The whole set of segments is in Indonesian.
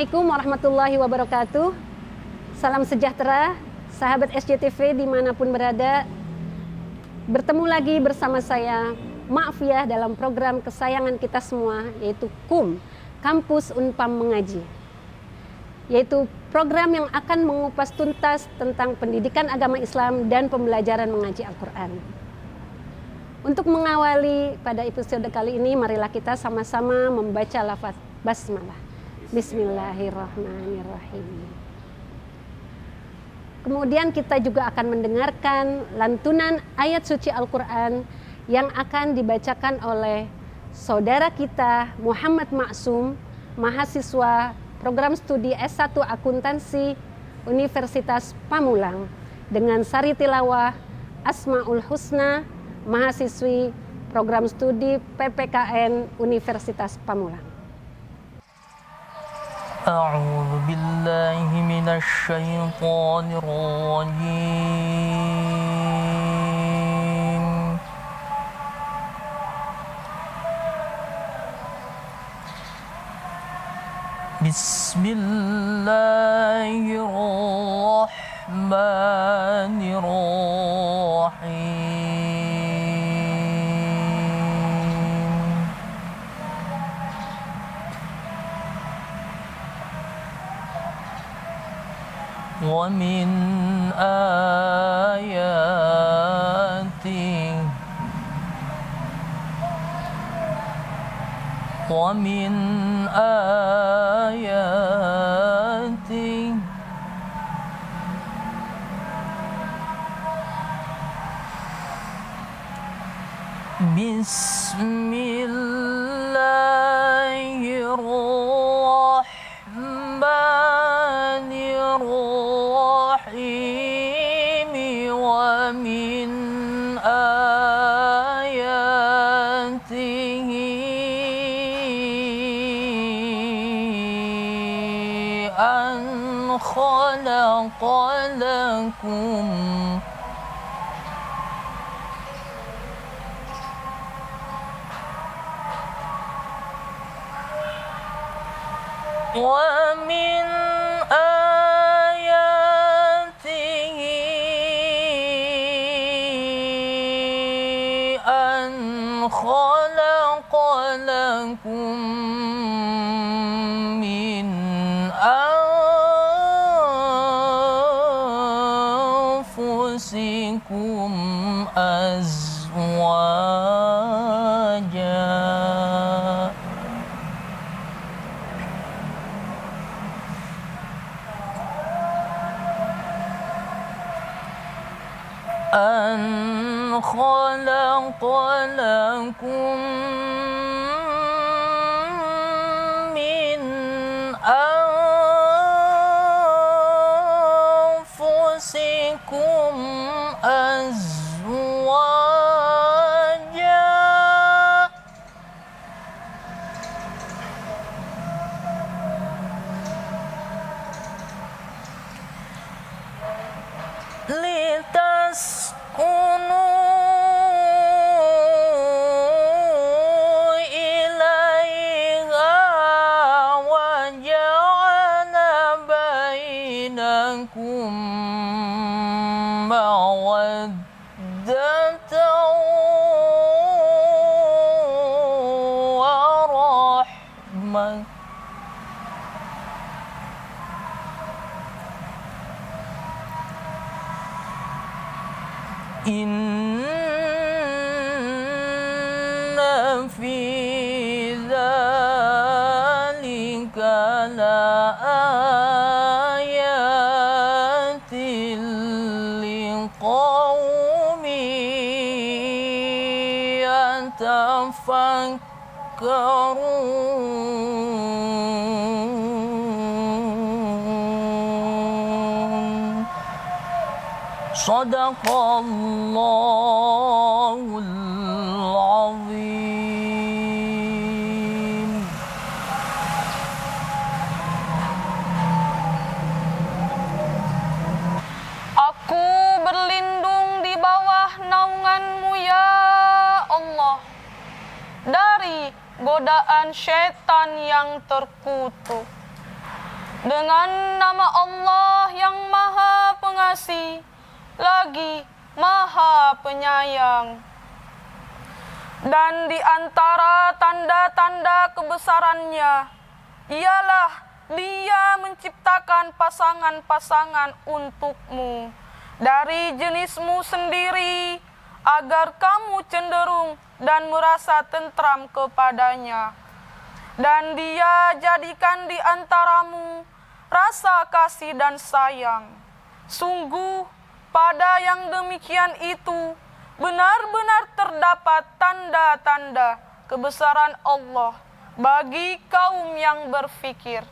Assalamualaikum warahmatullahi wabarakatuh. Salam sejahtera, sahabat SJTV dimanapun berada. Bertemu lagi bersama saya, Ma'afiyah, dalam program kesayangan kita semua, yaitu KUM, Kampus Unpam Mengaji. Yaitu program yang akan mengupas tuntas tentang pendidikan agama Islam dan pembelajaran mengaji Al-Quran. Untuk mengawali pada episode kali ini, marilah kita sama-sama membaca lafaz basmalah. Bismillahirrahmanirrahim. Kemudian kita juga akan mendengarkan lantunan ayat suci Al-Quran yang akan dibacakan oleh saudara kita Muhammad Maksum, mahasiswa program studi S1 Akuntansi Universitas Pamulang, dengan sari tilawah Asmaul Husna, mahasiswi program studi PPKN Universitas Pamulang. أعوذ بالله من الشيطان الرجيم بسم الله الرحمن الرحيم ومن آياته بسم الله الرحمن الرحيم ومن آياته أن خلق لكم ومن آياته أن خلق لكم من أنفسكم أزواجا أن خلق لكم من أنفسكم أزواجا لتسكنوا إليها وجعل بينكم مودة ورحمة إن في ذلك لآيات لقوم يتفكرون صدق الله العظيم. Aku berlindung di bawah naungan-Mu ya Allah, dari godaan syaitan yang terkutuk. Dengan nama Allah yang Maha Pengasih, lagi Maha Penyayang. Dan di antara tanda-tanda kebesarannya, ialah Dia menciptakan pasangan-pasangan untukmu dari jenismu sendiri, agar kamu cenderung dan merasa tentram kepadanya. Dan Dia jadikan di antaramu rasa kasih dan sayang. Sungguh, pada yang demikian itu benar-benar terdapat tanda-tanda kebesaran Allah bagi kaum yang berfikir.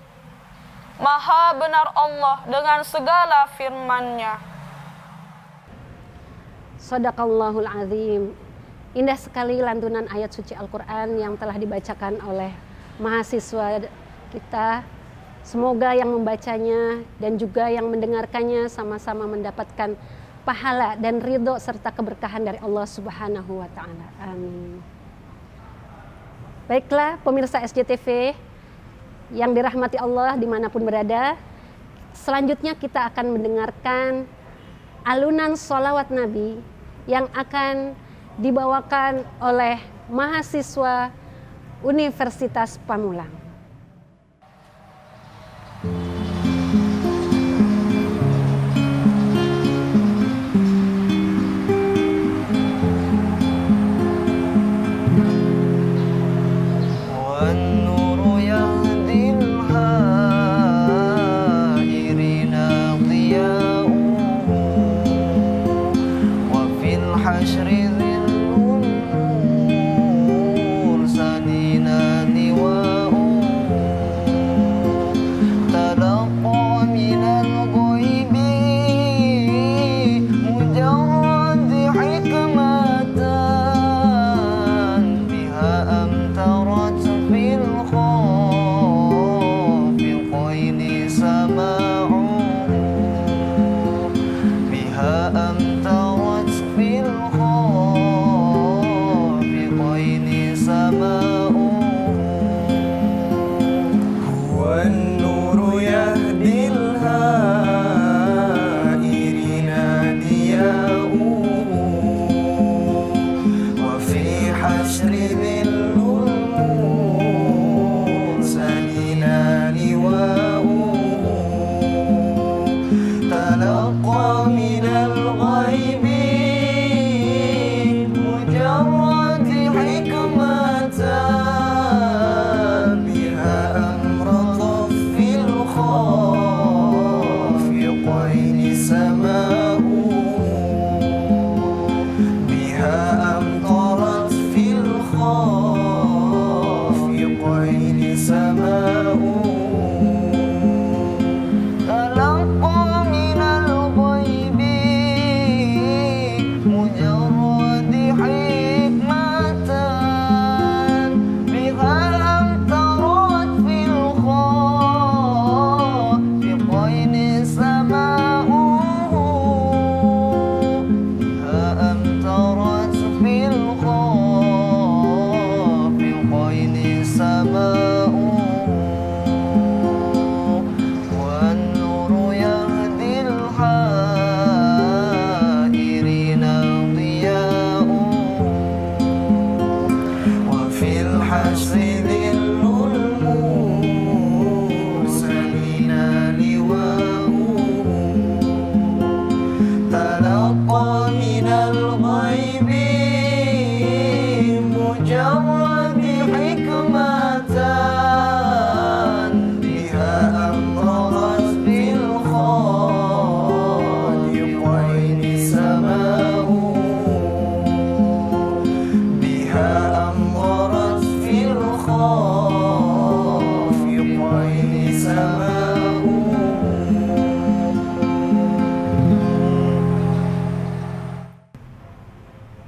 Maha benar Allah dengan segala firman-Nya. Shadaqallahul azim. Indah sekali lantunan ayat suci Al-Quran yang telah dibacakan oleh mahasiswa kita. Semoga yang membacanya dan juga yang mendengarkannya sama-sama mendapatkan pahala dan ridho serta keberkahan dari Allah Subhanahu wa Ta'ala. Amin. Baiklah pemirsa SJTV yang dirahmati Allah dimanapun berada, selanjutnya kita akan mendengarkan alunan sholawat Nabi yang akan dibawakan oleh mahasiswa Universitas Pamulang.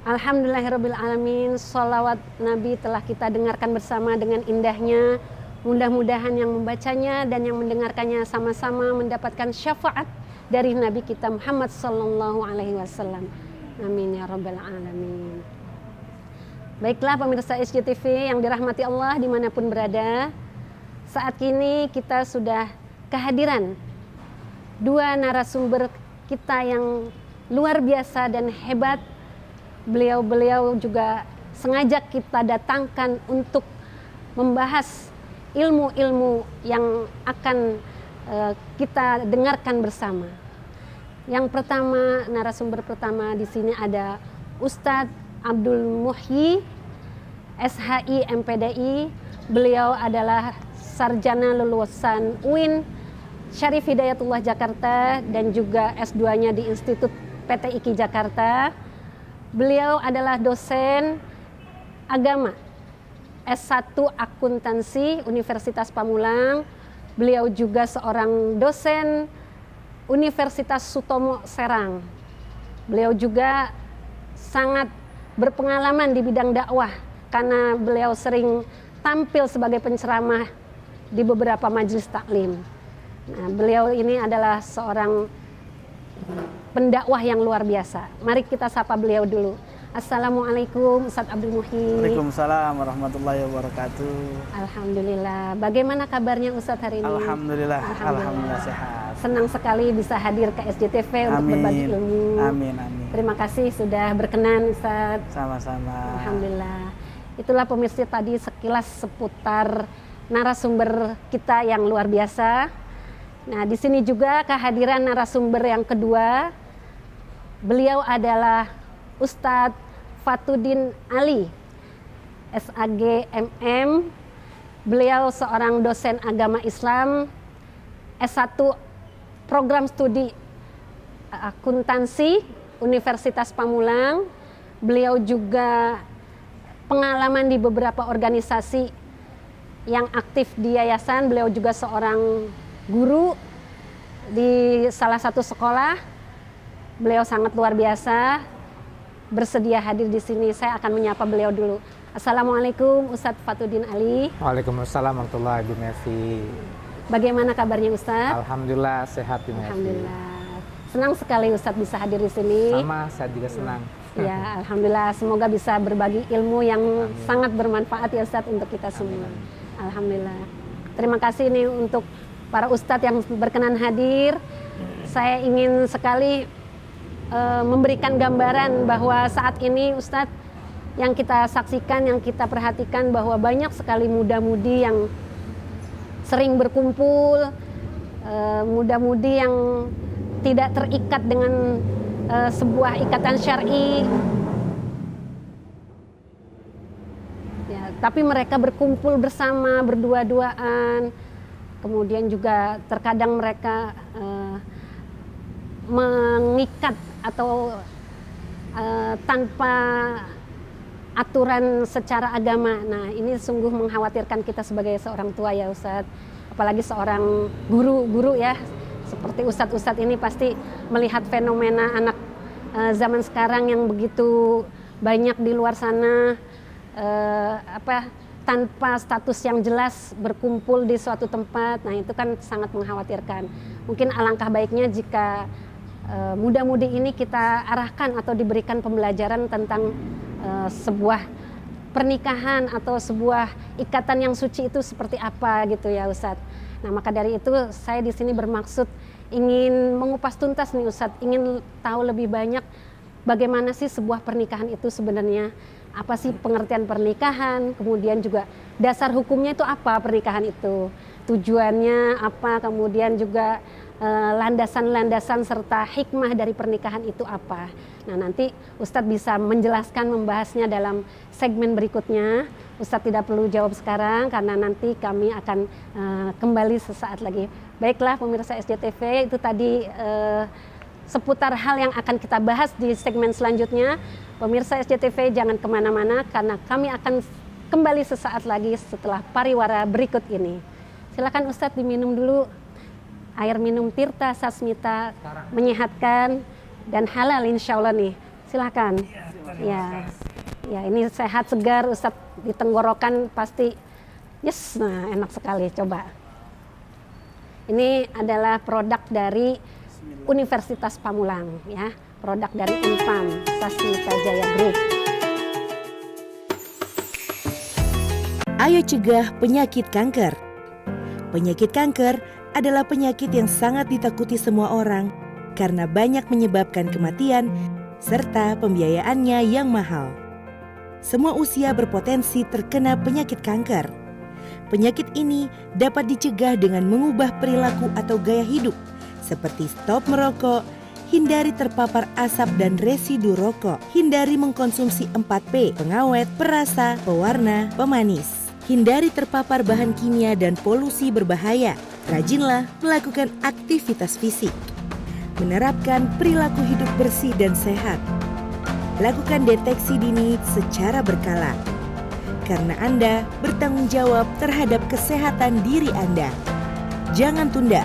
Alhamdulillahirrabbilalamin. Sholawat Nabi telah kita dengarkan bersama dengan indahnya. Mudah-mudahan yang membacanya dan yang mendengarkannya sama-sama mendapatkan syafaat dari Nabi kita Muhammad Sallallahu Alaihi Wasallam. Amin ya Rabbal Alamin. Baiklah pemirsa SJTV yang dirahmati Allah dimanapun berada. Saat ini kita sudah kehadiran dua narasumber kita yang luar biasa dan hebat. Beliau-beliau juga sengaja kita datangkan untuk membahas ilmu-ilmu yang akan kita dengarkan bersama. Yang pertama, narasumber pertama di sini ada Ustadz Abdul Muhyi, SHI MPDI. Beliau adalah sarjana lulusan UIN Syarif Hidayatullah Jakarta dan juga S2-nya di Institut PT IKI Jakarta. Beliau adalah dosen agama S1 Akuntansi Universitas Pamulang. Beliau juga seorang dosen Universitas Sutomo Serang. Beliau juga sangat berpengalaman di bidang dakwah karena beliau sering tampil sebagai penceramah di beberapa majelis taklim. Nah, beliau ini adalah seorang pendakwah yang luar biasa. Mari kita sapa beliau dulu. Assalamualaikum Ustadz Abdul Muhyi. Waalaikumsalam warahmatullahi wabarakatuh. Alhamdulillah. Bagaimana kabarnya Ustadz hari ini? Alhamdulillah sehat. Senang sekali bisa hadir ke SJTV untuk berbagi ilmu. Amin. Terima kasih sudah berkenan Ustadz. Sama-sama. Alhamdulillah. Itulah pemirsa tadi sekilas seputar narasumber kita yang luar biasa. Nah, di sini juga kehadiran narasumber yang kedua. Beliau adalah Ustadz Fatuddin Ali, SAG MM. Beliau seorang dosen agama Islam, S1 Program Studi Akuntansi Universitas Pamulang. Beliau juga pengalaman di beberapa organisasi yang aktif di yayasan. Beliau juga seorang guru di salah satu sekolah. Beliau sangat luar biasa, bersedia hadir di sini. Saya akan menyapa beliau dulu. Assalamualaikum Ustadz Fatuddin Ali. Waalaikumsalam warahmatullahi wabarakatuh. Bagaimana kabarnya Ustadz? Alhamdulillah sehat Ibu Mevi. Alhamdulillah. Senang sekali Ustadz bisa hadir di sini. Sama, saya juga senang. Ya, alhamdulillah. Semoga bisa berbagi ilmu yang sangat bermanfaat ya Ustadz untuk kita semua. Alhamdulillah. Terima kasih nih untuk para Ustadz yang berkenan hadir. Saya ingin sekali memberikan gambaran bahwa saat ini Ustadz yang kita saksikan, yang kita perhatikan bahwa banyak sekali muda-mudi yang sering berkumpul, muda-mudi yang tidak terikat dengan sebuah ikatan syar'i, ya, tapi mereka berkumpul bersama, berdua-duaan, kemudian juga terkadang mereka mengikat atau tanpa aturan secara agama. Nah, ini sungguh mengkhawatirkan kita sebagai seorang tua ya Ustadz, apalagi seorang guru ya, seperti Ustadz-Ustadz ini pasti melihat fenomena anak zaman sekarang yang begitu banyak di luar sana, tanpa status yang jelas berkumpul di suatu tempat. Nah, itu kan sangat mengkhawatirkan. Mungkin alangkah baiknya jika muda-mudi ini kita arahkan atau diberikan pembelajaran tentang sebuah pernikahan atau sebuah ikatan yang suci itu seperti apa gitu ya Ustadz. Nah, maka dari itu saya di sini bermaksud ingin mengupas tuntas nih Ustadz, ingin tahu lebih banyak bagaimana sih sebuah pernikahan itu sebenarnya, apa sih pengertian pernikahan, kemudian juga dasar hukumnya itu apa pernikahan itu, tujuannya apa, kemudian juga landasan-landasan serta hikmah dari pernikahan itu apa. Nah, nanti Ustadz bisa menjelaskan, membahasnya dalam segmen berikutnya. Ustadz tidak perlu jawab sekarang karena nanti kami akan kembali sesaat lagi. Baiklah pemirsa SJTV, itu tadi seputar hal yang akan kita bahas di segmen selanjutnya. Pemirsa SJTV jangan kemana-mana karena kami akan kembali sesaat lagi setelah pariwara berikut ini. Silakan Ustadz diminum dulu. Air minum Tirta Sasmita, menyehatkan dan halal insya Allah nih. Silakan. Ya, ini sehat segar Ustadz, di tenggorokan pasti yes, nah enak sekali. Coba. Ini adalah produk dari Universitas Pamulang ya, produk dari Unpam Sasmita Jaya Group. Ayo cegah penyakit kanker. Penyakit kanker adalah penyakit yang sangat ditakuti semua orang karena banyak menyebabkan kematian serta pembiayaannya yang mahal. Semua usia berpotensi terkena penyakit kanker. Penyakit ini dapat dicegah dengan mengubah perilaku atau gaya hidup seperti stop merokok, hindari terpapar asap dan residu rokok, hindari mengkonsumsi 4P, pengawet, perasa, pewarna, pemanis. Hindari terpapar bahan kimia dan polusi berbahaya. Rajinlah melakukan aktivitas fisik. Menerapkan perilaku hidup bersih dan sehat. Lakukan deteksi dini secara berkala. Karena Anda bertanggung jawab terhadap kesehatan diri Anda. Jangan tunda.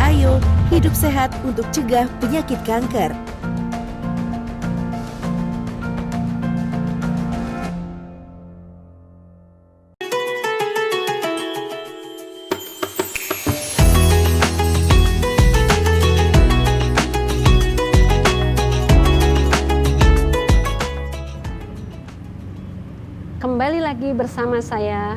Ayo hidup sehat untuk cegah penyakit kanker. Kembali lagi bersama saya,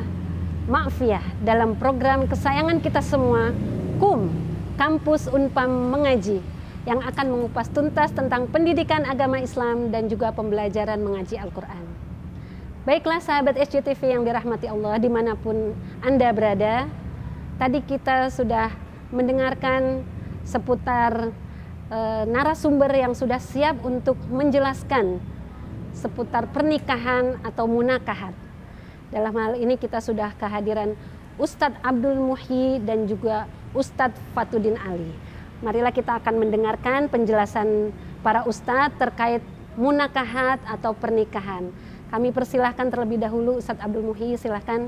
Ma'fiyah, dalam program kesayangan kita semua, KUM, Kampus Unpam Mengaji, yang akan mengupas tuntas tentang pendidikan agama Islam dan juga pembelajaran mengaji Al-Quran. Baiklah sahabat SJTV yang dirahmati Allah dimanapun Anda berada, tadi kita sudah mendengarkan seputar narasumber yang sudah siap untuk menjelaskan seputar pernikahan atau munakahat. Dalam hal ini kita sudah kehadiran Ustadz Abdul Muhyi dan juga Ustadz Fatuddin Ali. Marilah kita akan mendengarkan penjelasan para ustadz terkait munakahat atau pernikahan. Kami persilahkan terlebih dahulu Ustadz Abdul Muhyi, silahkan,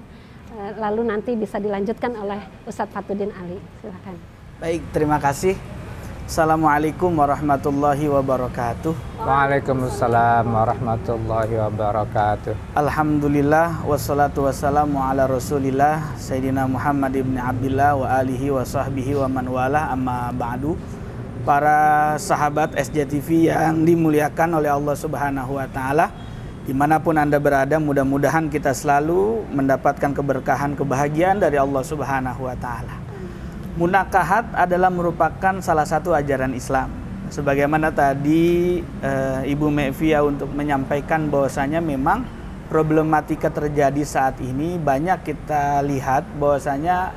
lalu nanti bisa dilanjutkan oleh Ustadz Fatuddin Ali. Silahkan. Baik, terima kasih. Assalamualaikum warahmatullahi wabarakatuh. Waalaikumsalam warahmatullahi wabarakatuh. Alhamdulillah wassalatu wassalamu ala Rasulillah Sayyidina Muhammad ibn Abdillah wa alihi wa sahbihi wa man wala, amma ba'du. Para sahabat SJTV yang dimuliakan oleh Allah Subhanahu wa taala, dimanapun Anda berada, mudah-mudahan kita selalu mendapatkan keberkahan, kebahagiaan dari Allah Subhanahu wa taala. Munakahat adalah merupakan salah satu ajaran Islam. Sebagaimana tadi Ibu Ma'fiyah untuk menyampaikan bahwasanya memang problematika terjadi saat ini banyak kita lihat bahwasanya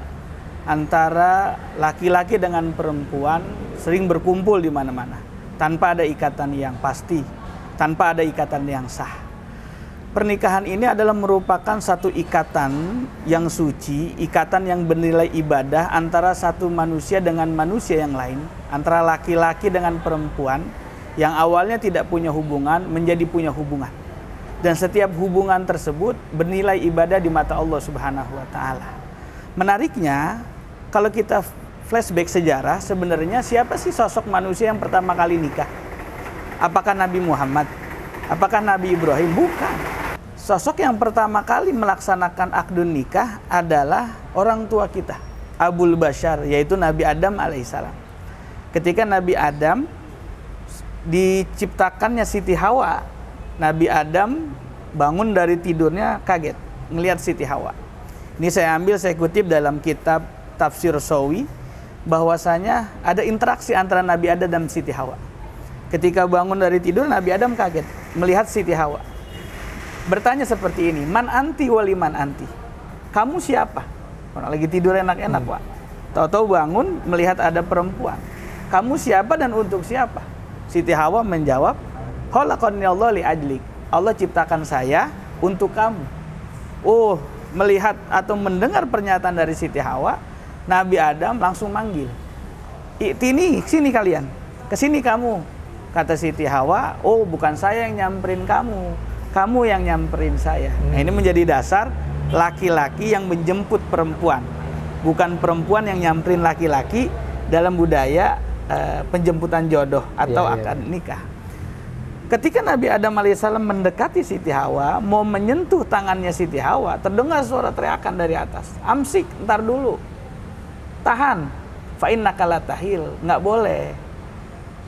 antara laki-laki dengan perempuan sering berkumpul di mana-mana tanpa ada ikatan yang pasti, tanpa ada ikatan yang sah. Pernikahan ini adalah merupakan satu ikatan yang suci, ikatan yang bernilai ibadah antara satu manusia dengan manusia yang lain, antara laki-laki dengan perempuan yang awalnya tidak punya hubungan menjadi punya hubungan. Dan setiap hubungan tersebut bernilai ibadah di mata Allah Subhanahu wa taala. Menariknya, kalau kita flashback sejarah, sebenarnya siapa sih sosok manusia yang pertama kali nikah? Apakah Nabi Muhammad? Apakah Nabi Ibrahim? Bukan. Sosok yang pertama kali melaksanakan akdun nikah adalah orang tua kita, Abul Bashar, yaitu Nabi Adam alaihissalam. Ketika Nabi Adam diciptakannya Siti Hawa, Nabi Adam bangun dari tidurnya kaget melihat Siti Hawa. Ini saya kutip dalam kitab Tafsir Sawi, bahwasanya ada interaksi antara Nabi Adam dan Siti Hawa. Ketika bangun dari tidur, Nabi Adam kaget melihat Siti Hawa. Bertanya seperti ini, man anti wali man anti, kamu siapa? Orang lagi tidur enak-enak, Pak. Tahu-tahu bangun melihat ada perempuan, kamu siapa dan untuk siapa? Siti Hawa menjawab, khalaqani Allah li ajlik, Allah ciptakan saya untuk kamu. Oh, melihat atau mendengar pernyataan dari Siti Hawa, Nabi Adam langsung manggil, "I'tini, sini kalian, kesini kamu." Kata Siti Hawa, "Oh, bukan saya yang nyamperin kamu yang nyamperin saya." Nah, ini menjadi dasar laki-laki yang menjemput perempuan, bukan perempuan yang nyamperin laki-laki dalam budaya penjemputan jodoh atau akad nikah. Ketika Nabi Adam alaihissalam mendekati Siti Hawa, mau menyentuh tangannya Siti Hawa, terdengar suara teriakan dari atas, "Amsik, ntar dulu, tahan, fa innaka la tahil, nggak boleh."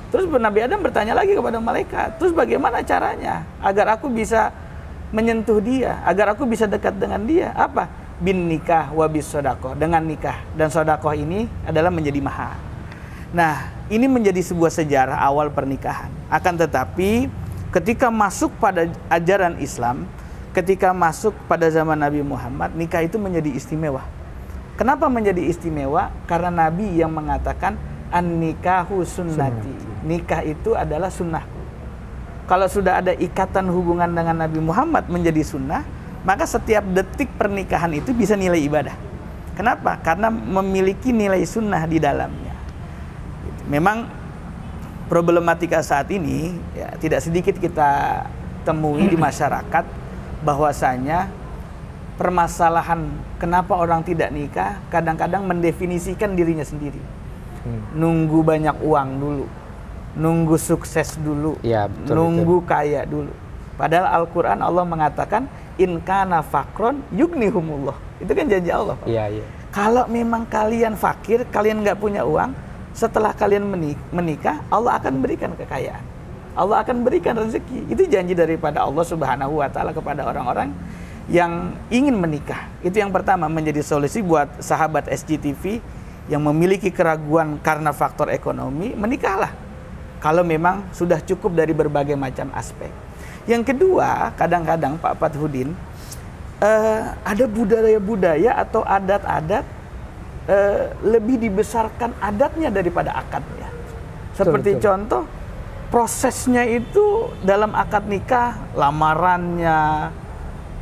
Terus Nabi Adam bertanya lagi kepada malaikat, terus bagaimana caranya agar aku bisa menyentuh dia, agar aku bisa dekat dengan dia? Apa? bin nikah wa bis sodakoh, dengan nikah dan sodakoh ini adalah menjadi mahar. Nah, ini menjadi sebuah sejarah awal pernikahan. Akan tetapi ketika masuk pada ajaran Islam, ketika masuk pada zaman Nabi Muhammad, nikah itu menjadi istimewa. Kenapa menjadi istimewa? Karena Nabi yang mengatakan an-nikahu sunnati. Nikah itu adalah sunnahku. Kalau sudah ada ikatan hubungan dengan Nabi Muhammad menjadi sunnah, maka setiap detik pernikahan itu bisa nilai ibadah. Kenapa? Karena memiliki nilai sunnah di dalamnya. Memang problematika saat ini ya, tidak sedikit kita temui di masyarakat, bahwasanya permasalahan kenapa orang tidak nikah kadang-kadang mendefinisikan dirinya sendiri. Nunggu banyak uang dulu, nunggu sukses dulu, Ya, betul, nunggu kaya dulu. Padahal Al-Quran Allah mengatakan in kana fakron yugnihumullah. Itu kan janji Allah, Pak. Iya. Kalau memang kalian fakir, kalian nggak punya uang, setelah kalian menikah, Allah akan berikan kekayaan. Allah akan berikan rezeki. Itu janji daripada Allah Subhanahu wa Ta'ala kepada orang-orang yang ingin menikah. Itu yang pertama, menjadi solusi buat sahabat SJTV yang memiliki keraguan karena faktor ekonomi. Menikahlah kalau memang sudah cukup dari berbagai macam aspek. Yang kedua, kadang-kadang Pak Fathudin, ada budaya-budaya atau adat-adat lebih dibesarkan adatnya daripada akadnya. Seperti contoh, prosesnya itu dalam akad nikah, lamarannya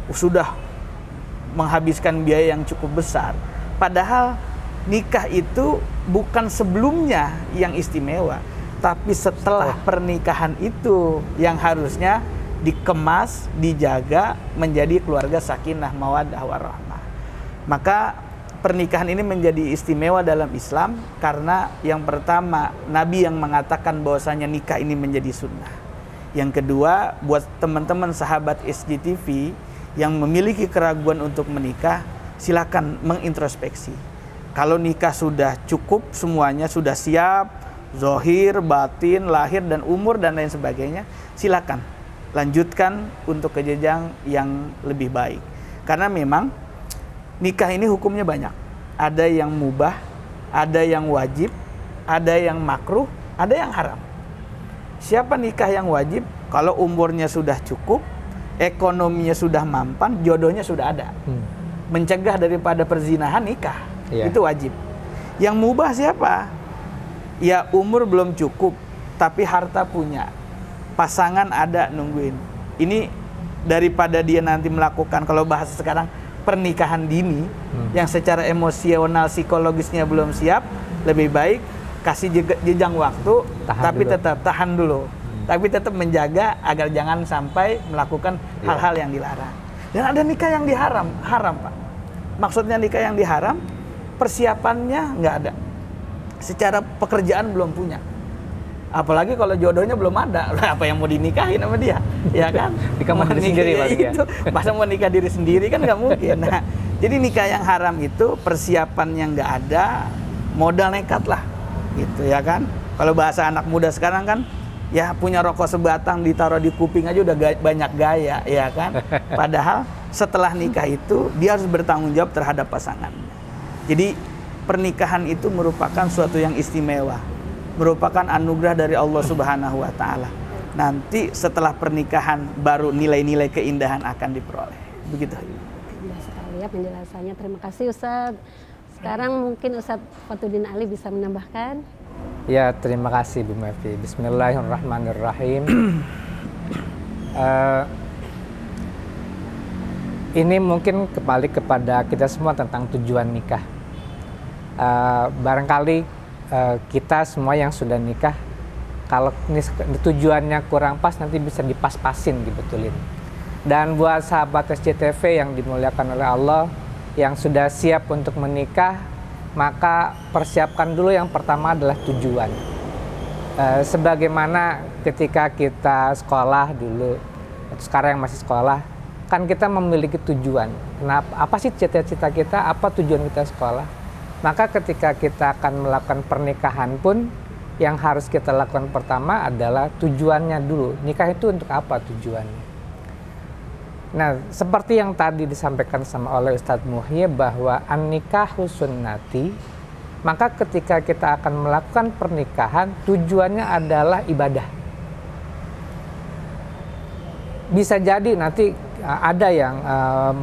sudah menghabiskan biaya yang cukup besar. Padahal nikah itu bukan sebelumnya yang istimewa, tapi setelah pernikahan itu yang harusnya dikemas, dijaga menjadi keluarga sakinah, mawaddah, warahmah. Maka pernikahan ini menjadi istimewa dalam Islam karena yang pertama, Nabi yang mengatakan bahwasanya nikah ini menjadi sunnah. Yang kedua, buat teman-teman sahabat SJTV yang memiliki keraguan untuk menikah, silakan mengintrospeksi. Kalau nikah sudah cukup, semuanya sudah siap, zohir, batin, lahir, dan umur, dan lain sebagainya, silakan lanjutkan untuk ke jenjang yang lebih baik. Karena memang nikah ini hukumnya banyak. Ada yang mubah, ada yang wajib, ada yang makruh, ada yang haram. Siapa nikah yang wajib? Kalau umurnya sudah cukup, ekonominya sudah mampan, jodohnya sudah ada. Mencegah daripada perzinahan, nikah. Itu wajib. Yang mubah siapa? Ya umur belum cukup, tapi harta punya. Pasangan ada nungguin. Ini daripada dia nanti melakukan, kalau bahasa sekarang, pernikahan dini yang secara emosional psikologisnya belum siap, lebih baik kasih jenjang waktu, tapi tetap tahan dulu, tapi tetap menjaga agar jangan sampai melakukan hal-hal yang dilarang. Dan ada nikah yang haram Pak. Maksudnya nikah yang diharam, persiapannya nggak ada, secara pekerjaan belum punya, apalagi kalau jodohnya belum ada, apa yang mau dinikahin sama dia, ya kan? Nikah mau diri sendiri, itu, masa mau nikah diri sendiri kan nggak mungkin. Nah, jadi nikah yang haram itu persiapannya nggak ada, modal nekat lah, gitu ya kan? Kalau bahasa anak muda sekarang kan, ya punya rokok sebatang ditaruh di kuping aja udah banyak gaya, ya kan? Padahal setelah nikah itu dia harus bertanggung jawab terhadap pasangannya. Jadi pernikahan itu merupakan suatu yang istimewa, merupakan anugerah dari Allah Subhanahu wa Ta'ala. Nanti setelah pernikahan baru nilai-nilai keindahan akan diperoleh. Begitu. Indah sekali ya penjelasannya. Terima kasih Ustadz. Sekarang mungkin Ustadz Fathudin Ali bisa menambahkan. Ya, terima kasih Bu Mevi. Bismillahirrahmanirrahim. Ini mungkin kembali kepada kita semua tentang tujuan nikah. Barangkali kita semua yang sudah nikah, kalau tujuannya kurang pas nanti bisa dipas-pasin, dibetulin. Dan buat sahabat SJTV yang dimuliakan oleh Allah, yang sudah siap untuk menikah, maka persiapkan dulu yang pertama adalah tujuan. Sebagaimana ketika kita sekolah dulu, atau sekarang yang masih sekolah, kan kita memiliki tujuan. Kenapa? Apa sih cita-cita kita? Apa tujuan kita sekolah? Maka ketika kita akan melakukan pernikahan pun, yang harus kita lakukan pertama adalah tujuannya dulu. Nikah itu untuk apa tujuannya? Nah, seperti yang tadi disampaikan sama oleh Ustadz Muhyi bahwa an-nikahu sunnati, maka ketika kita akan melakukan pernikahan, tujuannya adalah ibadah. Bisa jadi nanti ada yang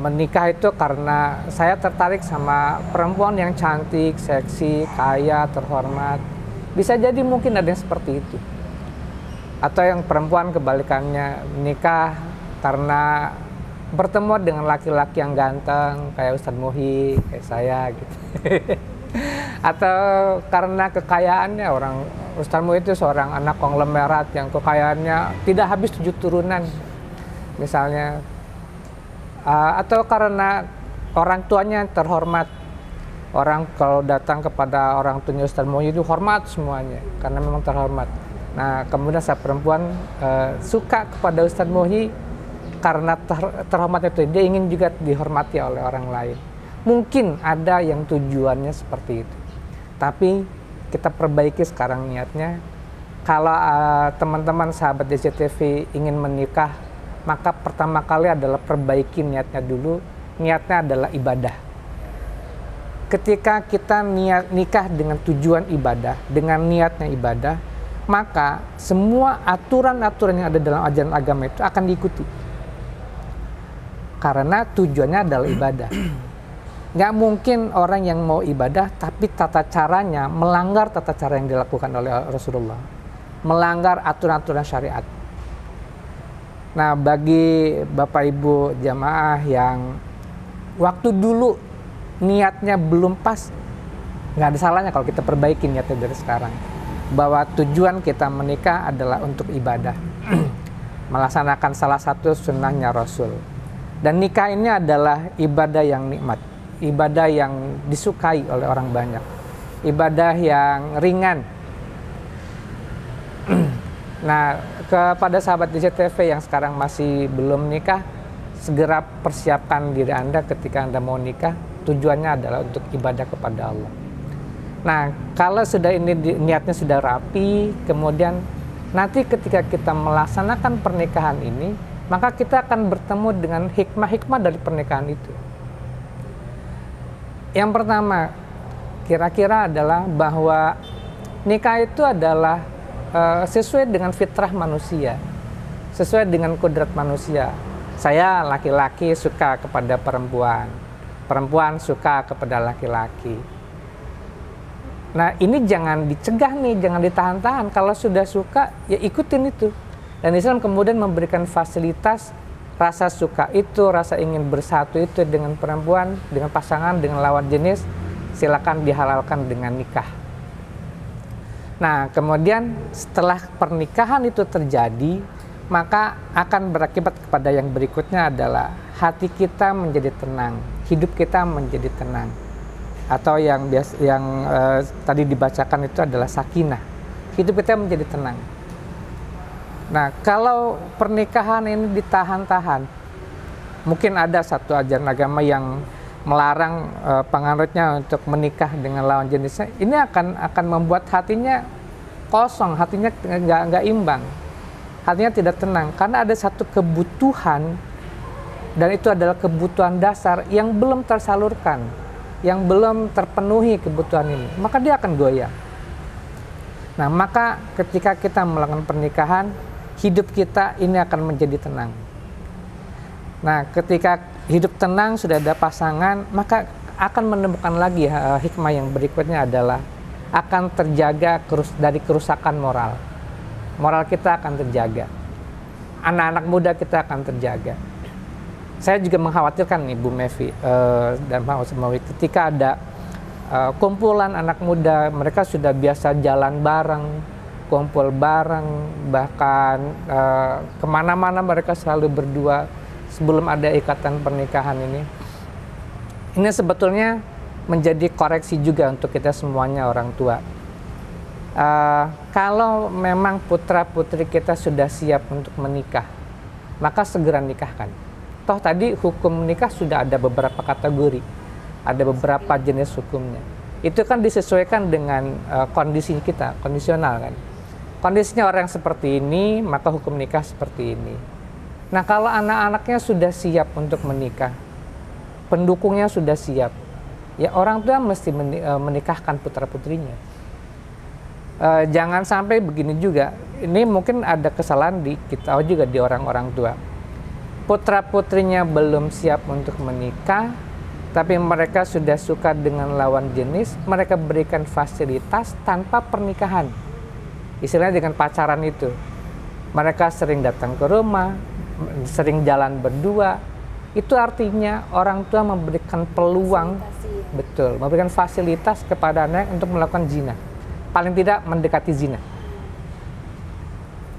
menikah itu karena saya tertarik sama perempuan yang cantik, seksi, kaya, terhormat. Bisa jadi mungkin ada yang seperti itu. Atau yang perempuan kebalikannya menikah karena bertemu dengan laki-laki yang ganteng kayak Ustadz Muhyi, kayak saya gitu. Atau karena kekayaannya, orang Ustadz Muhyi itu seorang anak konglomerat yang kekayaannya tidak habis 7 turunan misalnya. Atau karena orang tuanya terhormat. Orang kalau datang kepada orang tuanya Ustadz Muhyi itu hormat semuanya karena memang terhormat. Nah, kemudian saya perempuan suka kepada Ustadz Muhyi karena terhormat itu, dia ingin juga dihormati oleh orang lain. Mungkin ada yang tujuannya seperti itu. Tapi kita perbaiki sekarang niatnya. Kalau teman-teman sahabat SJTV ingin menikah, maka pertama kali adalah perbaiki niatnya dulu. Niatnya adalah ibadah. Ketika kita nikah dengan tujuan ibadah, dengan niatnya ibadah, maka semua aturan-aturan yang ada dalam ajaran agama itu akan diikuti. Karena tujuannya adalah ibadah. Nggak mungkin orang yang mau ibadah tapi tata caranya melanggar tata cara yang dilakukan oleh Rasulullah, melanggar aturan-aturan syariat. Nah, bagi Bapak Ibu jamaah yang waktu dulu niatnya belum pas, nggak ada salahnya kalau kita perbaiki niatnya dari sekarang, bahwa tujuan kita menikah adalah untuk ibadah, melaksanakan salah satu sunnahnya Rasul. Dan nikah ini adalah ibadah yang nikmat, ibadah yang disukai oleh orang banyak, ibadah yang ringan. Nah, kepada sahabat SJTV yang sekarang masih belum nikah, segera persiapkan diri Anda ketika Anda mau nikah. Tujuannya adalah untuk ibadah kepada Allah. Nah, kalau sudah ini niatnya sudah rapi, kemudian nanti ketika kita melaksanakan pernikahan ini, maka kita akan bertemu dengan hikmah-hikmah dari pernikahan itu. Yang pertama, kira-kira adalah bahwa nikah itu adalah sesuai dengan fitrah manusia, sesuai dengan kodrat manusia. Saya laki-laki suka kepada perempuan, perempuan suka kepada laki-laki. Nah, ini jangan dicegah nih, jangan ditahan-tahan. Kalau sudah suka, ya ikutin itu. Dan Islam kemudian memberikan fasilitas rasa suka itu, rasa ingin bersatu itu dengan perempuan, dengan pasangan, dengan lawan jenis, silakan dihalalkan dengan nikah. Nah, kemudian setelah pernikahan itu terjadi, maka akan berakibat kepada yang berikutnya adalah hati kita menjadi tenang, hidup kita menjadi tenang. Atau yang tadi dibacakan itu adalah sakinah. Hidup kita menjadi tenang. Nah, kalau pernikahan ini ditahan-tahan, mungkin ada satu ajaran agama yang melarang penganutnya untuk menikah dengan lawan jenisnya. Ini akan membuat hatinya kosong, hatinya nggak imbang, hatinya tidak tenang, karena ada satu kebutuhan, dan itu adalah kebutuhan dasar yang belum tersalurkan, yang belum terpenuhi kebutuhan ini, maka dia akan goyah. Nah, maka ketika kita melakukan pernikahan, hidup kita ini akan menjadi tenang. Nah, ketika hidup tenang, sudah ada pasangan, maka akan menemukan lagi hikmah yang berikutnya adalah akan terjaga dari kerusakan moral. Moral kita akan terjaga. Anak-anak muda kita akan terjaga. Saya juga mengkhawatirkan nih Bu Mevi dan Pak Usmawi, ketika ada kumpulan anak muda, mereka sudah biasa jalan bareng, kumpul bareng, bahkan kemana-mana mereka selalu berdua sebelum ada ikatan pernikahan ini. Ini sebetulnya menjadi koreksi juga untuk kita semuanya orang tua. Kalau memang putra-putri kita sudah siap untuk menikah, maka segera nikahkan. Toh tadi hukum menikah sudah ada beberapa kategori, ada beberapa jenis hukumnya. Itu kan disesuaikan dengan kondisi kita, kondisional kan. Kondisinya orang seperti ini, maka hukum nikah seperti ini. Nah, kalau anak-anaknya sudah siap untuk menikah, pendukungnya sudah siap, ya orang tua mesti menikahkan putra-putrinya. Jangan sampai begini juga, ini mungkin ada kesalahan di kita juga, di orang-orang tua. Putra-putrinya belum siap untuk menikah, tapi mereka sudah suka dengan lawan jenis, mereka berikan fasilitas tanpa pernikahan. Istilahnya dengan pacaran itu. Mereka sering datang ke rumah, sering jalan berdua. Itu artinya orang tua memberikan peluang, betul, memberikan fasilitas kepada anak untuk melakukan zina. Paling tidak mendekati zina.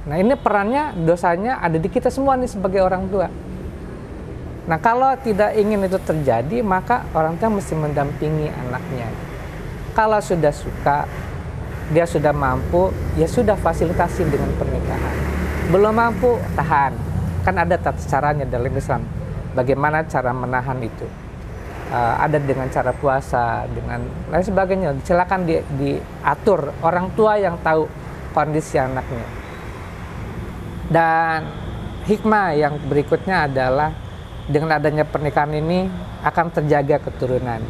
Nah, ini perannya, dosanya ada di kita semua nih sebagai orang tua. Nah, kalau tidak ingin itu terjadi, maka orang tua mesti mendampingi anaknya. Kalau sudah suka, dia sudah mampu, ya sudah fasilitasi dengan pernikahan. Belum mampu, tahan. Kan ada tata caranya dalam Islam. Bagaimana cara menahan itu? Ada dengan cara puasa, dengan lain sebagainya. Silakan diatur, orang tua yang tahu kondisi anaknya. Dan hikmah yang berikutnya adalah dengan adanya pernikahan ini akan terjaga keturunan.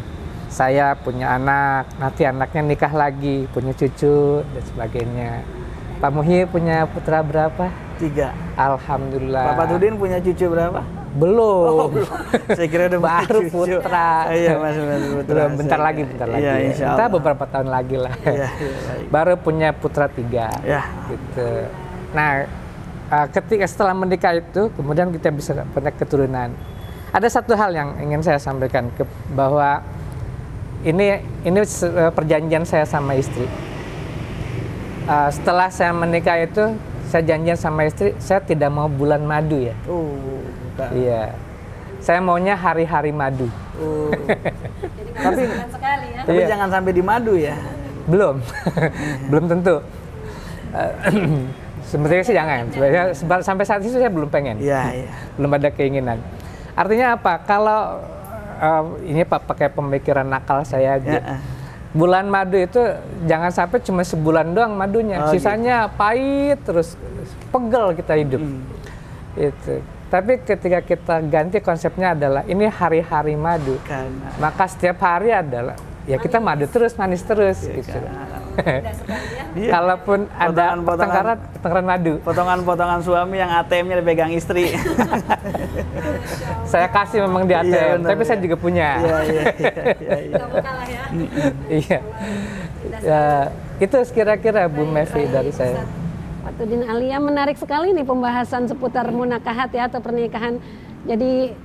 Saya punya anak, nanti anaknya nikah lagi, punya cucu dan sebagainya. Pak Muhyi punya putra berapa? 3. Alhamdulillah. Pak Patudin punya cucu berapa? Belum. Belum. Saya kira udah baru cucu. putra. Iya, masih putra. Belum, bentar lagi. Iya, insya Allah. Entah beberapa tahun lagi lah. Iya, baru punya putra 3. Ya. Gitu. Nah, ketika setelah menikah itu, kemudian kita bisa punya keturunan. Ada satu hal yang ingin saya sampaikan, bahwa ini perjanjian saya sama istri. Setelah saya menikah itu, saya janjian sama istri, saya tidak mau bulan madu ya. Bukan. Iya. Saya maunya hari-hari madu. Tapi Iya. jangan sampai di madu ya. Belum. Belum tentu. Sebenarnya sih jangan. Sebenarnya sampai saat itu saya belum pengen. Iya. Belum ada keinginan. Artinya apa? Kalau ini pakai pemikiran nakal saya aja. Bulan madu itu jangan sampai cuma sebulan doang madunya. Sisanya pahit terus, pegel kita hidup. Itu. Tapi ketika kita ganti konsepnya adalah ini hari-hari madu. Maka setiap hari adalah ya kita madu terus, manis terus gitu. Kalaupun ada pertengkaran madu. Potongan-potongan suami yang ATM-nya dipegang istri. Saya kasih memang di ATM, Iya, benar, tapi saya juga punya. Iya. Ya, itu kira-kira Bu Mevi dari saya. Pak Tudin Alia, menarik sekali nih pembahasan seputar munakahat ya, atau pernikahan. Jadi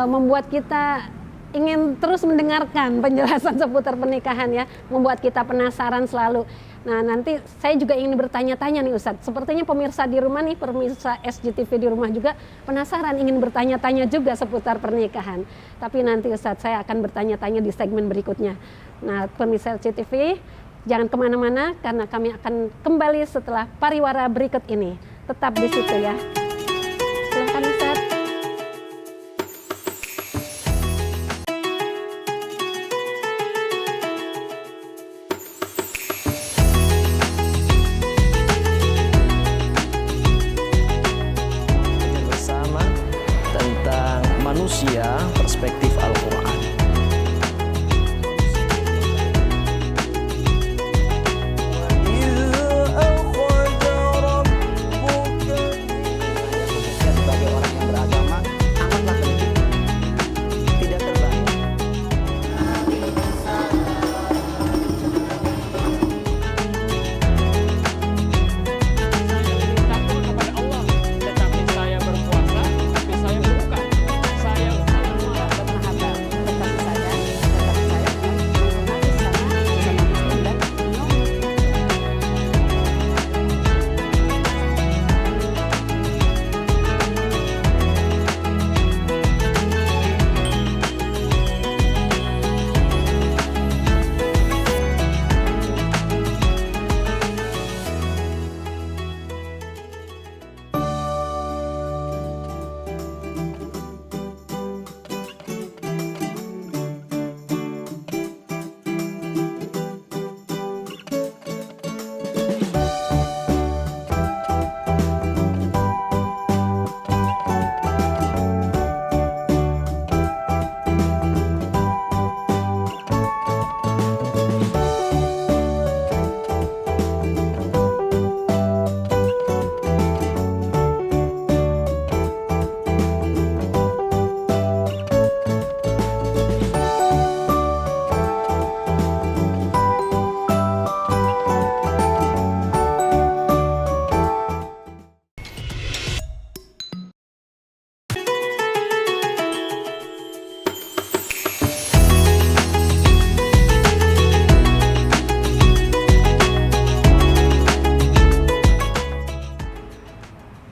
membuat kita ingin terus mendengarkan penjelasan seputar pernikahan ya, membuat kita penasaran selalu. Nah, nanti saya juga ingin bertanya-tanya nih Ustadz. Sepertinya pemirsa di rumah nih, pemirsa SJTV di rumah juga penasaran, ingin bertanya-tanya juga seputar pernikahan. Tapi nanti Ustadz, saya akan bertanya-tanya di segmen berikutnya. Nah, pemirsa SJTV, jangan kemana-mana karena kami akan kembali setelah pariwara berikut ini. Tetap di situ ya. Silakan Ustadz. Manusia perspektif Al-Quran.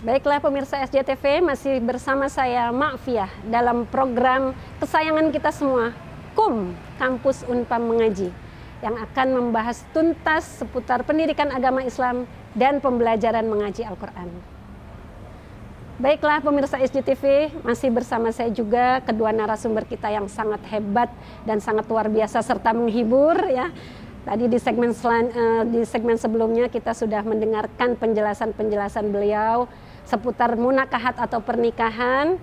Baiklah pemirsa SJTV, masih bersama saya Ma'fiyah dalam program kesayangan kita semua, KUM, Kampus Unpam Mengaji, yang akan membahas tuntas seputar pendidikan agama Islam dan pembelajaran mengaji Al-Quran. Baiklah pemirsa SJTV, masih bersama saya juga kedua narasumber kita yang sangat hebat dan sangat luar biasa serta menghibur ya. Tadi di segmen sebelumnya kita sudah mendengarkan penjelasan beliau seputar munakahat atau pernikahan.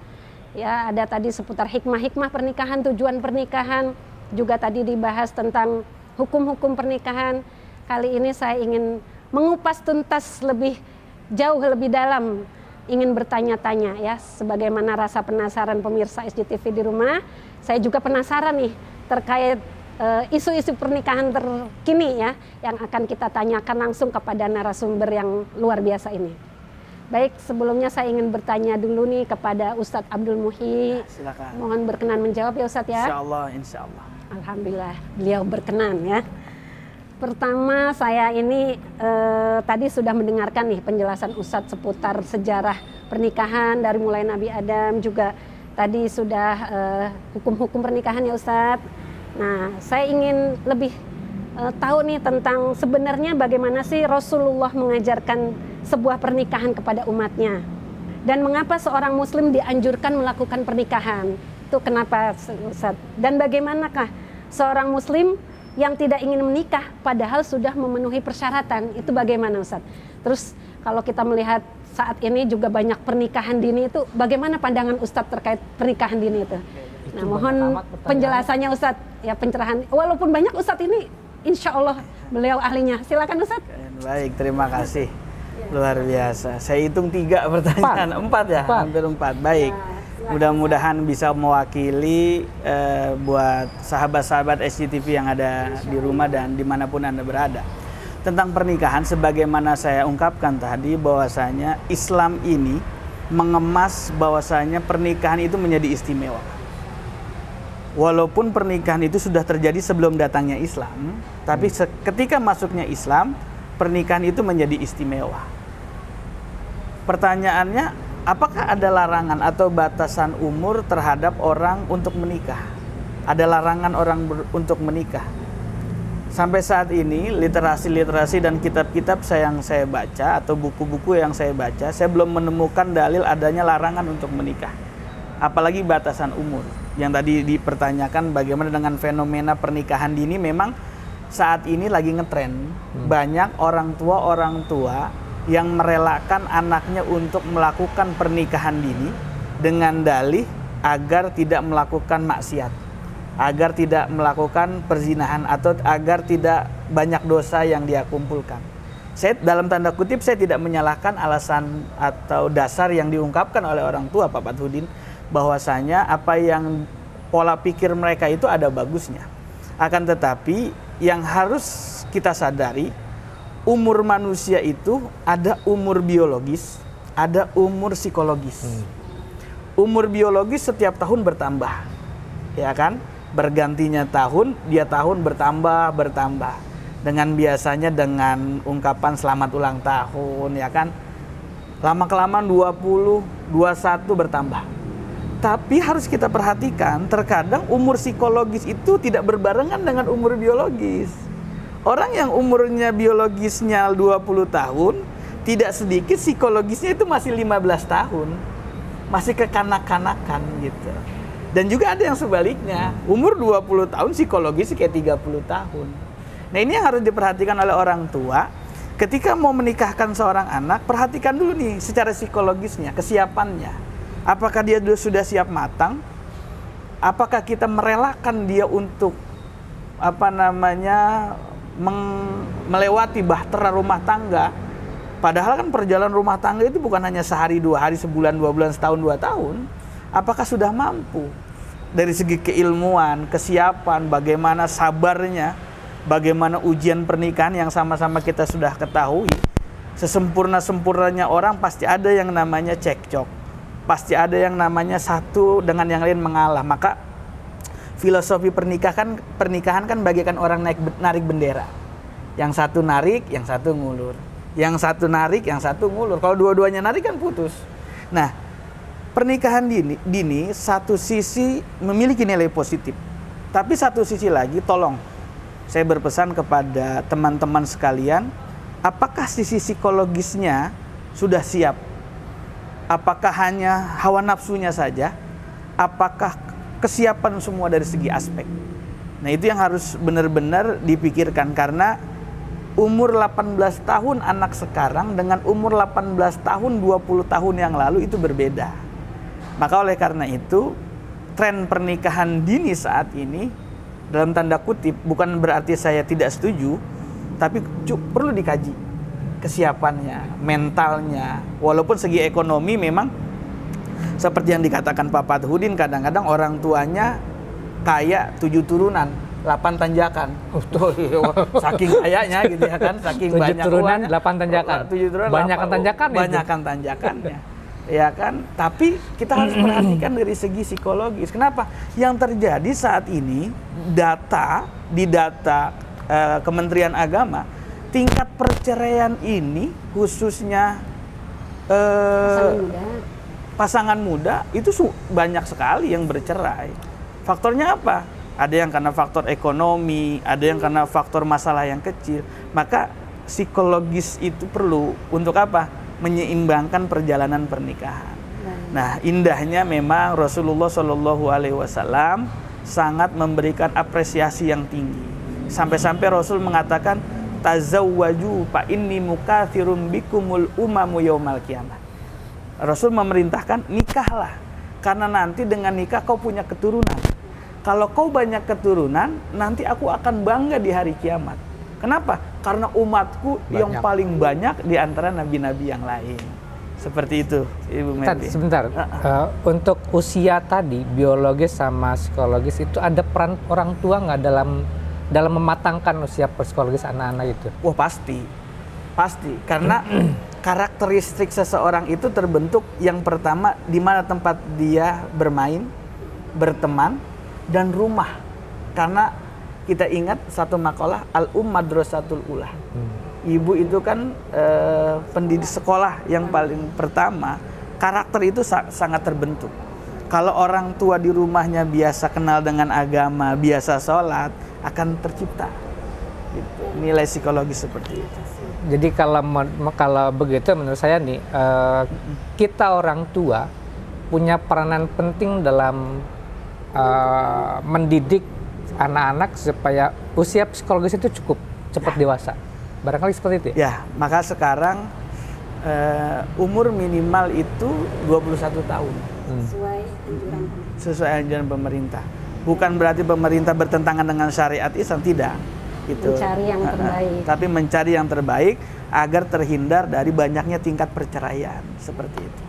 Ya, ada tadi seputar hikmah-hikmah pernikahan, tujuan pernikahan. Juga tadi dibahas tentang hukum-hukum pernikahan. Kali ini saya ingin mengupas tuntas lebih jauh, lebih dalam. Ingin bertanya-tanya ya, sebagaimana rasa penasaran pemirsa SJTV di rumah. Saya juga penasaran nih terkait isu-isu pernikahan terkini ya, yang akan kita tanyakan langsung kepada narasumber yang luar biasa ini. Baik, sebelumnya saya ingin bertanya dulu nih kepada Ustadz Abdul Muhyi. Silakan. Mohon berkenan menjawab ya Ustadz ya. Insya Allah. Alhamdulillah, beliau berkenan ya. Pertama saya ini tadi sudah mendengarkan nih penjelasan Ustadz seputar sejarah pernikahan dari mulai Nabi Adam, juga tadi sudah hukum-hukum pernikahan ya Ustadz. Nah, saya ingin lebih tahu nih tentang sebenarnya bagaimana sih Rasulullah mengajarkan sebuah pernikahan kepada umatnya, dan mengapa seorang muslim dianjurkan melakukan pernikahan. Itu kenapa Ustaz? Dan bagaimanakah seorang muslim yang tidak ingin menikah padahal sudah memenuhi persyaratan, itu bagaimana Ustaz? Terus kalau kita melihat saat ini juga banyak pernikahan dini, itu bagaimana pandangan Ustaz terkait pernikahan dini itu? Nah, mohon penjelasannya Ustaz, ya pencerahan. Walaupun banyak Ustaz ini, insya Allah beliau ahlinya. Silakan Ustaz. Baik, terima kasih. Luar biasa. Saya hitung 3 pertanyaan, 4 ya, hampir 4. Baik. Mudah-mudahan bisa mewakili buat sahabat-sahabat SJTV yang ada di rumah dan dimanapun Anda berada. Tentang pernikahan, sebagaimana saya ungkapkan tadi, bahwasanya Islam ini mengemas bahwasanya pernikahan itu menjadi istimewa. Walaupun pernikahan itu sudah terjadi sebelum datangnya Islam, tapi ketika masuknya Islam, pernikahan itu menjadi istimewa. Pertanyaannya, apakah ada larangan atau batasan umur terhadap orang untuk menikah? Ada larangan orang untuk menikah? Sampai saat ini, literasi dan kitab-kitab yang saya baca atau buku-buku yang saya baca, saya belum menemukan dalil adanya larangan untuk menikah. Apalagi batasan umur. Yang tadi dipertanyakan bagaimana dengan fenomena pernikahan dini, memang saat ini lagi ngetren. Banyak orang tua yang merelakan anaknya untuk melakukan pernikahan dini dengan dalih agar tidak melakukan maksiat, agar tidak melakukan perzinahan, atau agar tidak banyak dosa yang dia kumpulkan. Saya dalam tanda kutip, saya tidak menyalahkan alasan atau dasar yang diungkapkan oleh orang tua Pak Fathudin, bahwasanya apa yang pola pikir mereka itu ada bagusnya. Akan tetapi yang harus kita sadari, umur manusia itu ada umur biologis, ada umur psikologis. Umur biologis setiap tahun bertambah, ya kan? Bergantinya tahun, dia tahun bertambah. Dengan biasanya dengan ungkapan selamat ulang tahun, ya kan? Lama-kelamaan 20, 21 bertambah. Tapi harus kita perhatikan, terkadang umur psikologis itu tidak berbarengan dengan umur biologis. Orang yang umurnya biologisnya 20 tahun, tidak sedikit psikologisnya itu masih 15 tahun. Masih kekanak-kanakan gitu. Dan juga ada yang sebaliknya, umur 20 tahun psikologis kayak 30 tahun. Nah, ini yang harus diperhatikan oleh orang tua. Ketika mau menikahkan seorang anak, perhatikan dulu nih secara psikologisnya, kesiapannya. Apakah dia sudah siap matang? Apakah kita merelakan dia untuk melewati bahtera rumah tangga? Padahal kan perjalanan rumah tangga itu bukan hanya sehari, 2 hari, sebulan, 2 bulan, setahun, 2 tahun. Apakah sudah mampu? Dari segi keilmuan, kesiapan, bagaimana sabarnya, bagaimana ujian pernikahan yang sama-sama kita sudah ketahui. Sesempurna-sempurnanya orang pasti ada yang namanya cekcok. Pasti ada yang namanya satu dengan yang lain mengalah. Maka filosofi pernikahan kan bagaikan orang narik bendera. Yang satu narik, yang satu ngulur. Yang satu narik, yang satu ngulur. Kalau dua-duanya narik kan putus. Nah, pernikahan dini satu sisi memiliki nilai positif. Tapi satu sisi lagi, tolong saya berpesan kepada teman-teman sekalian, apakah sisi psikologisnya sudah siap? Apakah hanya hawa nafsunya saja? Apakah kesiapan semua dari segi aspek? Nah, itu yang harus benar-benar dipikirkan, karena umur 18 tahun anak sekarang dengan umur 18 tahun 20 tahun yang lalu itu berbeda. Maka oleh karena itu, tren pernikahan dini saat ini dalam tanda kutip bukan berarti saya tidak setuju, tapi perlu dikaji kesiapannya, mentalnya. Walaupun segi ekonomi memang seperti yang dikatakan Pak Fathudin, kadang-kadang orang tuanya kaya 7 turunan 8 tanjakan. Saking kayanya gitu ya kan, saking 7 banyak turunan, uangnya. 8 tanjakan. 7 turunan, Banyakan tanjakan itu. Banyakan tanjakannya. Ya kan? Tapi kita harus perhatikan dari segi psikologis. Kenapa? Yang terjadi saat ini di data Kementerian Agama, tingkat perceraian ini khususnya pasangan muda itu banyak sekali yang bercerai. Faktornya apa? Ada yang karena faktor ekonomi, ada yang karena faktor masalah yang kecil. Maka psikologis itu perlu untuk apa? Menyeimbangkan perjalanan pernikahan. Nah, indahnya memang Rasulullah SAW sangat memberikan apresiasi yang tinggi. Sampai-sampai Rasul mengatakan, tazawwaju fa inni mukatsirum bikumul umamu yaumal qiyamah. Rasul memerintahkan, nikahlah, karena nanti dengan nikah kau punya keturunan. Kalau kau banyak keturunan, nanti aku akan bangga di hari kiamat. Kenapa? Karena umatku yang paling banyak di antara nabi-nabi yang lain. Seperti itu, Ibu Merdi. Sebentar, untuk usia tadi, biologis sama psikologis itu ada peran orang tua nggak dalam mematangkan usia psikologis anak-anak itu? Wah, pasti. Karena karakteristik seseorang itu terbentuk yang pertama di mana tempat dia bermain, berteman, dan rumah. Karena kita ingat satu makalah, al-madrasatul ula. Ibu itu kan pendidik sekolah yang paling pertama. Karakter itu sangat terbentuk. Kalau orang tua di rumahnya biasa kenal dengan agama, biasa sholat, akan tercipta gitu, nilai psikologis seperti itu. Jadi kalau begitu menurut saya nih, kita orang tua punya peranan penting dalam mendidik anak-anak supaya usia psikologis itu cukup cepat dewasa. Barangkali seperti itu ya? Ya, maka sekarang umur minimal itu 21 tahun. Sesuai anjuran pemerintah. Bukan berarti pemerintah bertentangan dengan syariat Islam, tidak. Gitu. Mencari yang terbaik. Tapi mencari yang terbaik agar terhindar dari banyaknya tingkat perceraian, seperti itu.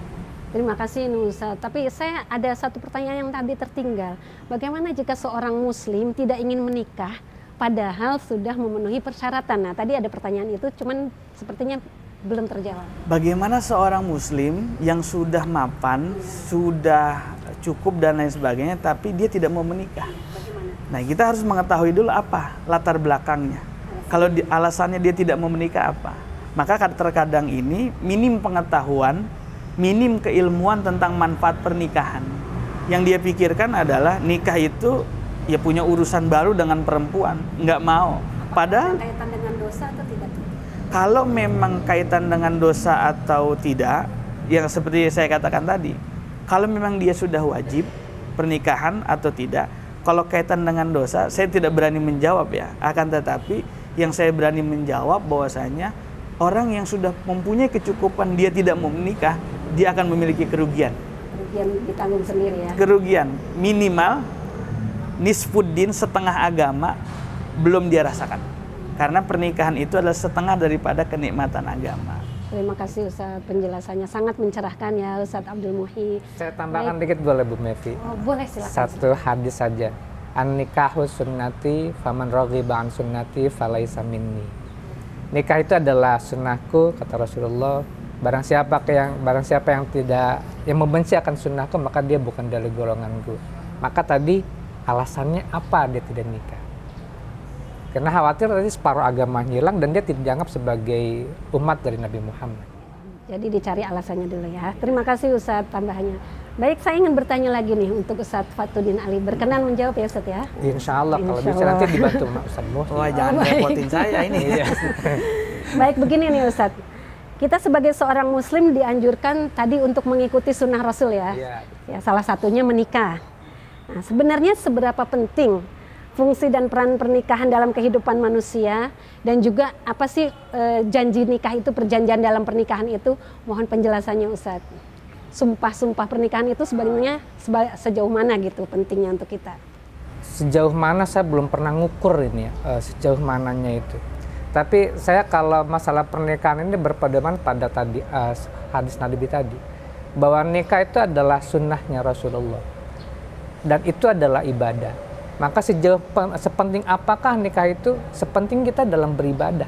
Terima kasih Nusa. Tapi saya ada satu pertanyaan yang tadi tertinggal. Bagaimana jika seorang muslim tidak ingin menikah padahal sudah memenuhi persyaratan? Nah, tadi ada pertanyaan itu, cuman sepertinya belum terjawab. Bagaimana seorang muslim yang sudah mapan, sudah cukup dan lain sebagainya, tapi dia tidak mau menikah? Nah, kita harus mengetahui dulu apa latar belakangnya. Kalau alasannya dia tidak mau menikah apa? Maka terkadang ini minim pengetahuan, minim keilmuan tentang manfaat pernikahan. Yang dia pikirkan adalah nikah itu ya punya urusan baru dengan perempuan, nggak mau. Padahal kaitan dengan dosa atau tidak? Kalau memang kaitan dengan dosa atau tidak, yang seperti saya katakan tadi, kalau memang dia sudah wajib pernikahan atau tidak, kalau kaitan dengan dosa, saya tidak berani menjawab ya. Akan tetapi yang saya berani menjawab bahwasanya orang yang sudah mempunyai kecukupan dia tidak mau menikah, dia akan memiliki kerugian. Kerugian ditanggung sendiri ya. Kerugian minimal nisfuddin, setengah agama belum dia rasakan. Karena pernikahan itu adalah setengah daripada kenikmatan agama. Terima kasih Ustadz, penjelasannya sangat mencerahkan ya Ustadz Abdul Muhyi. Saya tambahkan dikit boleh Bu Mevi? Oh, boleh, silakan. Satu hadis saja. An-nikahu sunnati faman raghiba an sunnati falaisa minni. Nikah itu adalah sunnahku, kata Rasulullah. Barang siapa yang membenci akan sunnahku, maka dia bukan dari golonganku. Maka tadi alasannya apa dia tidak nikah? Karena khawatir nanti separuh agama hilang dan dia tidak dianggap sebagai umat dari Nabi Muhammad. Jadi dicari alasannya dulu ya. Terima kasih Ustadz tambahannya. Baik, saya ingin bertanya lagi nih untuk Ustadz Fatuddin Ali. Berkenan menjawab ya Ustadz ya? Insya Allah kalau Insya bisa nanti Allah. dibantu sama Ustadz Muhsin. Wah, jangan repotin saya ini. Iya. Baik, begini nih Ustadz. Kita sebagai seorang muslim dianjurkan tadi untuk mengikuti sunnah Rasul ya. Iya. Ya, salah satunya menikah. Nah, sebenarnya seberapa penting fungsi dan peran pernikahan dalam kehidupan manusia, dan juga apa sih janji nikah itu, perjanjian dalam pernikahan itu? Mohon penjelasannya Ustadz. Sumpah-sumpah pernikahan itu sebenarnya sejauh mana gitu pentingnya untuk kita? Sejauh mana saya belum pernah ngukur ini ya, sejauh mananya itu. Tapi saya kalau masalah pernikahan ini berpedoman pada tadi hadis Nabi tadi, bahwa nikah itu adalah sunnahnya Rasulullah dan itu adalah ibadah. Maka sepenting apakah nikah itu? Sepenting kita dalam beribadah.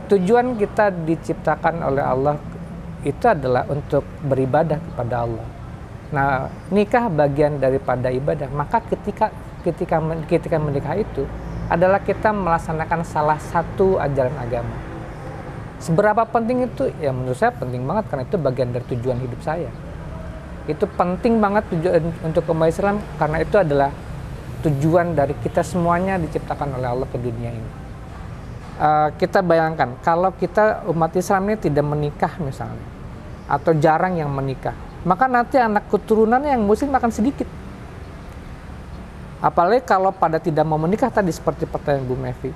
Tujuan kita diciptakan oleh Allah itu adalah untuk beribadah kepada Allah. Nah, nikah bagian daripada ibadah. Maka ketika menikah itu adalah kita melaksanakan salah satu ajaran agama. Seberapa penting itu? Ya menurut saya penting banget, karena itu bagian dari tujuan hidup saya. Itu penting banget tujuan untuk umat Islam, karena itu adalah tujuan dari kita semuanya diciptakan oleh Allah ke dunia ini. Kita bayangkan kalau kita umat Islam ini tidak menikah misalnya, atau jarang yang menikah, maka nanti anak keturunannya yang muslim akan sedikit. Apalagi kalau pada tidak mau menikah tadi seperti pertanyaan Bu Mevi,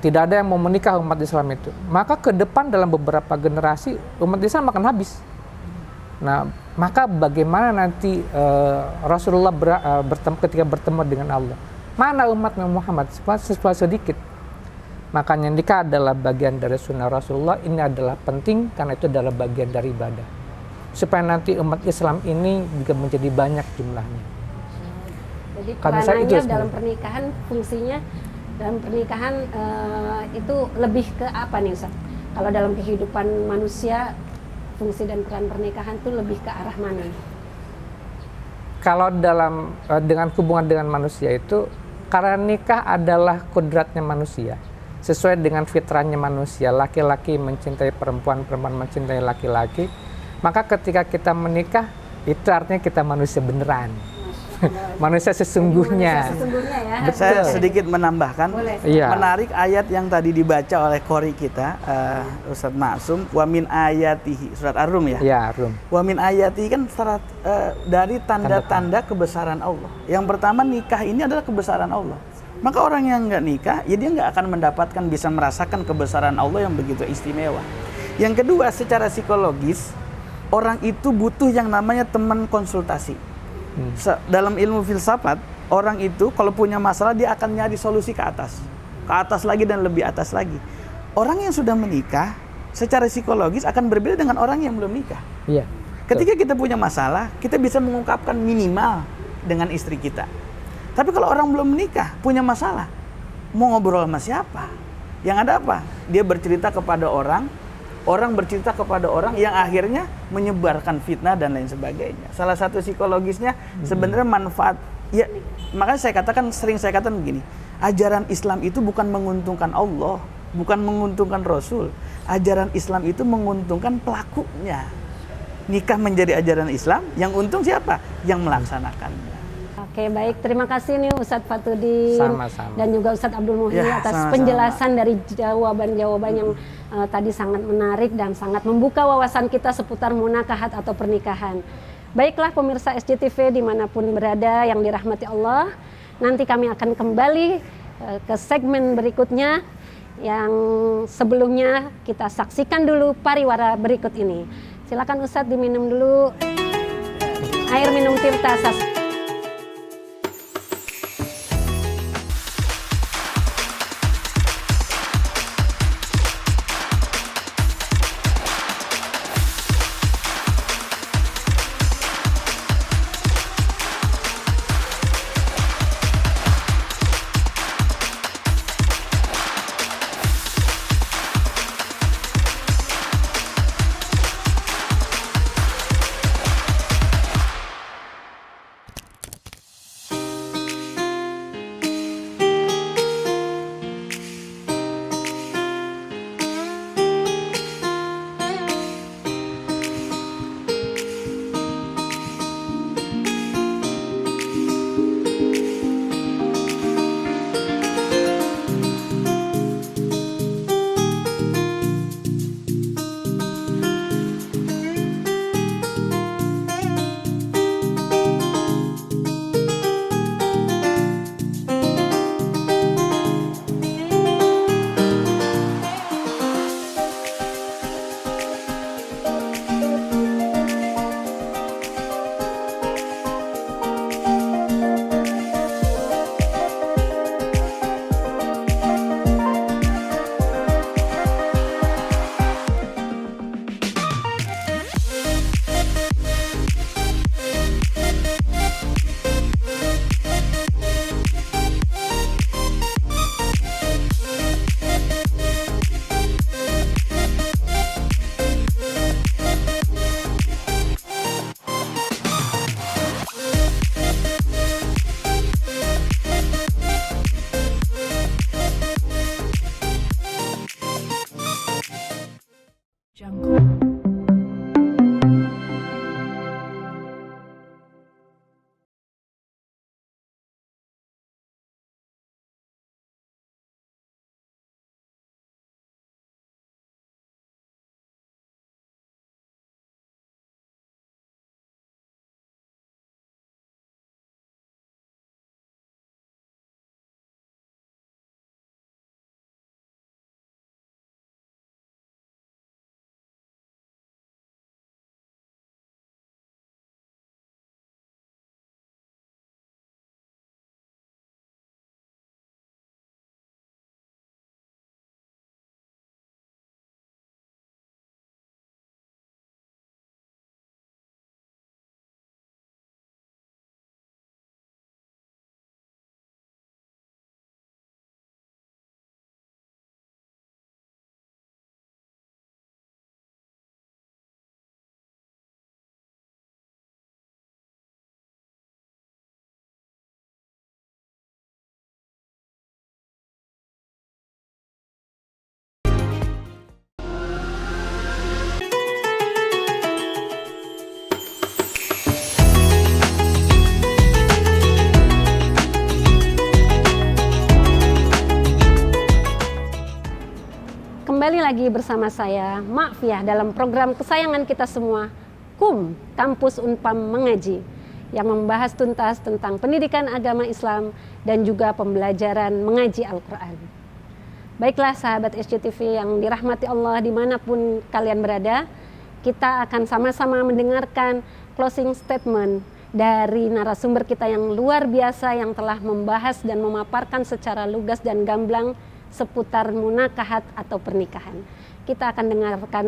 tidak ada yang mau menikah umat Islam itu, maka ke depan dalam beberapa generasi umat Islam akan habis. Nah, maka bagaimana nanti Rasulullah ketika bertemu dengan Allah? Mana umat Muhammad? Sesuatu sedikit. Makanya nikah adalah bagian dari sunnah Rasulullah. Ini adalah penting karena itu adalah bagian dari ibadah. Supaya nanti umat Islam ini juga menjadi banyak jumlahnya. Jadi Karena saya itu peranannya dalam pernikahan, fungsinya dalam pernikahan itu lebih ke apa nih Ustaz? Kalau dalam kehidupan manusia, fungsi dan peran pernikahan itu lebih ke arah mana? Kalau dalam dengan hubungan dengan manusia itu, karena nikah adalah kodratnya manusia, sesuai dengan fitrahnya manusia. Laki-laki mencintai perempuan, perempuan mencintai laki-laki. Maka ketika kita menikah, itu artinya kita manusia beneran. Manusia sesungguhnya. Ya. Saya sedikit menambahkan, Iya. menarik ayat yang tadi dibaca oleh qori kita, Ustadz Maksum, wa min ayatihi, surat Ar-Rum ya. Ya, Rum. Wa min ayatihi kan dari tanda-tanda kebesaran Allah. Yang pertama, nikah ini adalah kebesaran Allah. Maka orang yang nggak nikah, ya dia nggak akan mendapatkan, bisa merasakan kebesaran Allah yang begitu istimewa. Yang kedua, secara psikologis, orang itu butuh yang namanya teman konsultasi. Dalam ilmu filsafat, orang itu kalau punya masalah dia akan nyari solusi ke atas lagi dan lebih atas lagi. Orang yang sudah menikah secara psikologis akan berbeda dengan orang yang belum nikah. Iya. Ketika kita punya masalah, kita bisa mengungkapkan minimal dengan istri kita. Tapi kalau orang belum menikah, punya masalah, mau ngobrol sama siapa? Yang ada apa? Dia bercerita kepada orang bercerita kepada orang yang akhirnya menyebarkan fitnah dan lain sebagainya. Salah satu psikologisnya sebenarnya manfaat. Ya, makanya sering saya katakan begini, ajaran Islam itu bukan menguntungkan Allah, bukan menguntungkan Rasul. Ajaran Islam itu menguntungkan pelakunya. Nikah menjadi ajaran Islam, yang untung siapa? Yang melaksanakannya. Oke, baik. Terima kasih nih Ustadz Fatuddin Sama-sama. dan juga Ustadz Abdul Muhyi Ya, atas sama-sama. penjelasan dari jawaban-jawaban yang tadi sangat menarik dan sangat membuka wawasan kita seputar munakahat atau pernikahan. Baiklah pemirsa SJTV dimanapun berada yang dirahmati Allah, nanti kami akan kembali ke segmen berikutnya, yang sebelumnya kita saksikan dulu pariwara berikut ini. Silakan Ustadz diminum dulu air minum Tirta Sas. lagi bersama saya, Ma'fiyah, dalam program kesayangan kita semua, KUM, Kampus Unpam Mengaji, yang membahas tuntas tentang pendidikan agama Islam dan juga pembelajaran mengaji Al-Quran. Baiklah sahabat SJTV yang dirahmati Allah dimanapun kalian berada, kita akan sama-sama mendengarkan closing statement dari narasumber kita yang luar biasa yang telah membahas dan memaparkan secara lugas dan gamblang seputar munakahat atau pernikahan. Kita akan dengarkan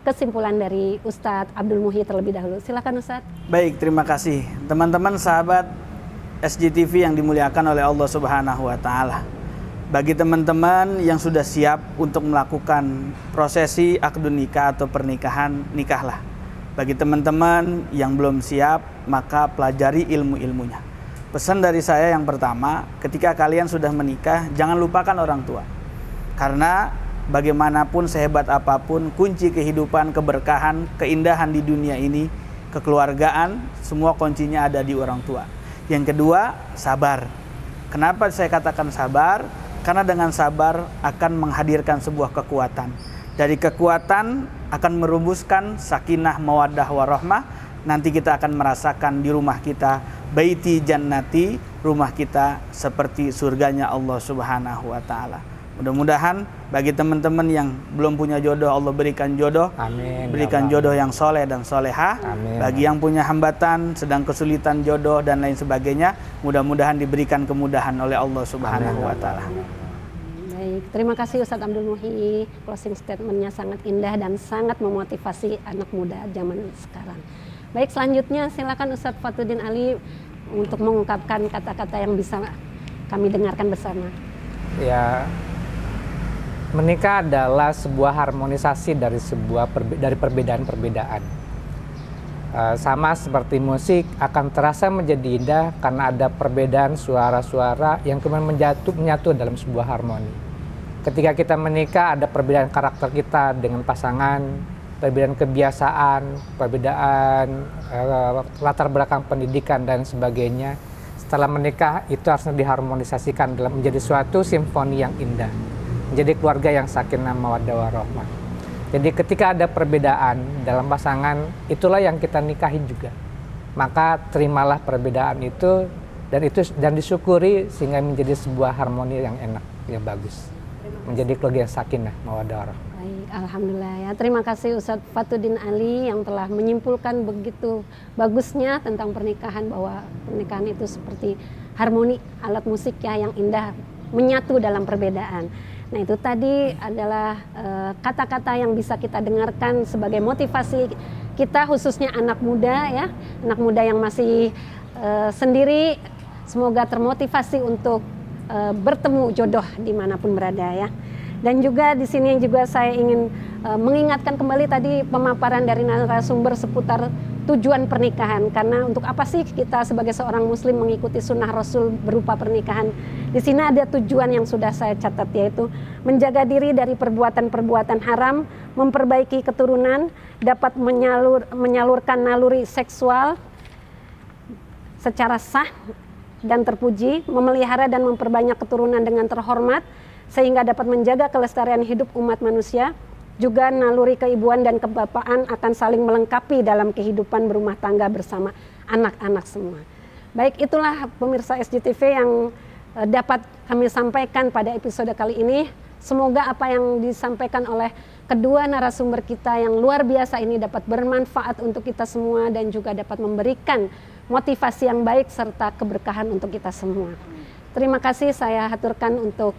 kesimpulan dari Ustadz Abdul Muhyi terlebih dahulu. Silakan Ustadz. Baik, terima kasih teman-teman sahabat SJTV yang dimuliakan oleh Allah Subhanahu wa taala. Bagi teman-teman yang sudah siap untuk melakukan prosesi akdun nikah atau pernikahan, nikahlah. Bagi teman-teman yang belum siap, maka pelajari ilmu-ilmunya. Pesan dari saya yang pertama, ketika kalian sudah menikah, jangan lupakan orang tua. Karena bagaimanapun sehebat apapun, kunci kehidupan, keberkahan, keindahan di dunia ini, kekeluargaan, semua kuncinya ada di orang tua. Yang kedua, sabar. Kenapa saya katakan sabar? Karena dengan sabar akan menghadirkan sebuah kekuatan. Dari kekuatan akan merumuskan sakinah, mawaddah, warahmah. Nanti kita akan merasakan di rumah kita, baiti jannati, rumah kita seperti surganya Allah Subhanahu wa taala. Mudah-mudahan bagi teman-teman yang belum punya jodoh, Allah berikan jodoh. Amin. Berikan jodoh yang soleh dan soleha. Amin. Bagi yang punya hambatan, sedang kesulitan jodoh dan lain sebagainya, mudah-mudahan diberikan kemudahan oleh Allah Subhanahu wa taala. Baik, terima kasih Ustadz Abdul Muhyi. Closing statementnya sangat indah dan sangat memotivasi anak muda zaman sekarang. Baik, selanjutnya silakan Ustadz Fatuddin Ali untuk mengungkapkan kata-kata yang bisa kami dengarkan bersama. Ya, menikah adalah sebuah harmonisasi dari perbedaan-perbedaan. Sama seperti musik akan terasa menjadi indah karena ada perbedaan suara-suara yang kemudian menyatu dalam sebuah harmoni. Ketika kita menikah, ada perbedaan karakter kita dengan pasangan, perbedaan kebiasaan, perbedaan latar belakang pendidikan dan sebagainya. Setelah menikah itu harus diharmonisasikan dalam menjadi suatu simfoni yang indah, menjadi keluarga yang sakinah mawaddah warahmah. Jadi ketika ada perbedaan dalam pasangan, itulah yang kita nikahin juga. Maka terimalah perbedaan itu dan disyukuri sehingga menjadi sebuah harmoni yang enak, yang bagus. Menjadi keluarga yang sakinah mawaddah warahmah. Baik, alhamdulillah ya. Terima kasih Ustadz Fatuddin Ali yang telah menyimpulkan begitu bagusnya tentang pernikahan, bahwa pernikahan itu seperti harmoni alat musik ya yang indah menyatu dalam perbedaan. Nah, itu tadi adalah kata-kata yang bisa kita dengarkan sebagai motivasi kita, khususnya anak muda ya, anak muda yang masih sendiri, semoga termotivasi untuk bertemu jodoh dimanapun berada ya. Dan juga di sini juga saya ingin mengingatkan kembali tadi pemaparan dari narasumber seputar tujuan pernikahan. Karena untuk apa sih kita sebagai seorang muslim mengikuti sunnah Rasul berupa pernikahan? Di sini ada tujuan yang sudah saya catat, yaitu menjaga diri dari perbuatan-perbuatan haram, memperbaiki keturunan, dapat menyalurkan naluri seksual secara sah dan terpuji, memelihara dan memperbanyak keturunan dengan terhormat, sehingga dapat menjaga kelestarian hidup umat manusia. Juga naluri keibuan dan kebapaan akan saling melengkapi dalam kehidupan berumah tangga bersama anak-anak semua. Baik, itulah pemirsa SJTV yang dapat kami sampaikan pada episode kali ini. Semoga apa yang disampaikan oleh kedua narasumber kita yang luar biasa ini dapat bermanfaat untuk kita semua dan juga dapat memberikan motivasi yang baik serta keberkahan untuk kita semua. Terima kasih saya haturkan untuk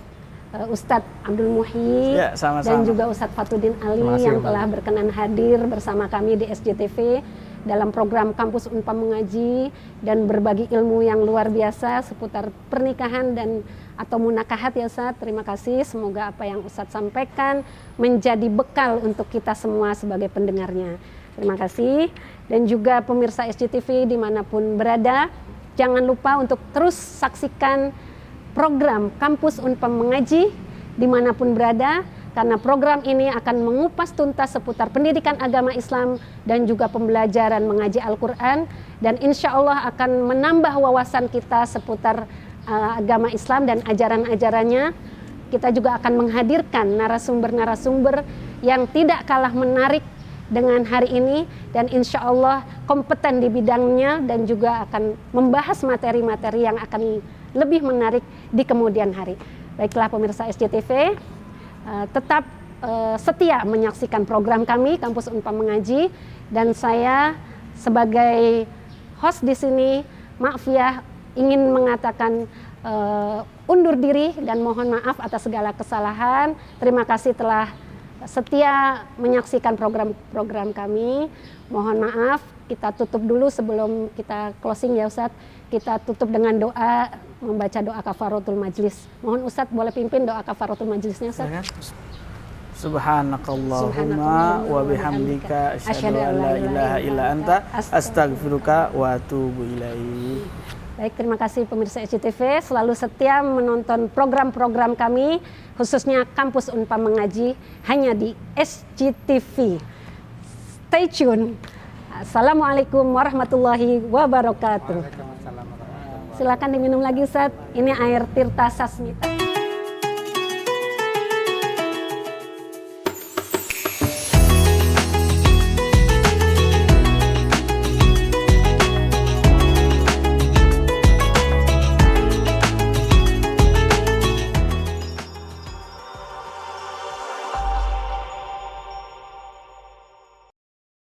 Ustadz Abdul Muhyi ya, dan juga Ustadz Fatuddin Ali yang telah berkenan hadir bersama kami di SJTV dalam program Kampus Unpam Mengaji dan berbagi ilmu yang luar biasa seputar pernikahan dan atau munakahat ya Ustadz. Terima kasih, semoga apa yang Ustadz sampaikan menjadi bekal untuk kita semua sebagai pendengarnya. Terima kasih. Dan juga pemirsa SJTV dimanapun berada, jangan lupa untuk terus saksikan program Kampus Unpam Mengaji dimanapun berada, karena program ini akan mengupas tuntas seputar pendidikan agama Islam dan juga pembelajaran mengaji Al-Quran, dan insya Allah akan menambah wawasan kita seputar agama Islam dan ajaran-ajarannya, kita juga akan menghadirkan narasumber-narasumber yang tidak kalah menarik dengan hari ini dan insya Allah kompeten di bidangnya dan juga akan membahas materi-materi yang akan lebih menarik di kemudian hari. Baiklah pemirsa SJTV, tetap setia menyaksikan program kami Kampus Unpam Mengaji, dan saya sebagai host di sini, Ma'afiyah, ingin mengatakan undur diri dan mohon maaf atas segala kesalahan. Terima kasih telah setia menyaksikan program-program kami. Mohon maaf, kita tutup dulu sebelum kita closing ya Ustadz. Kita tutup dengan doa, membaca doa kafaratul majlis. Mohon Ustadz boleh pimpin doa kafaratul majlisnya Ustadz. Subhanakallahumma wa bihamdika asyhadu an la ilaha illa anta astaghfiruka wa atubu ilaik. Baik, terima kasih pemirsa SJTV, selalu setia menonton program-program kami, khususnya Kampus Unpam Mengaji, hanya di SJTV. Stay tune. Assalamualaikum warahmatullahi wabarakatuh. Silakan diminum lagi Ustaz. Ini air Tirta Sasmita.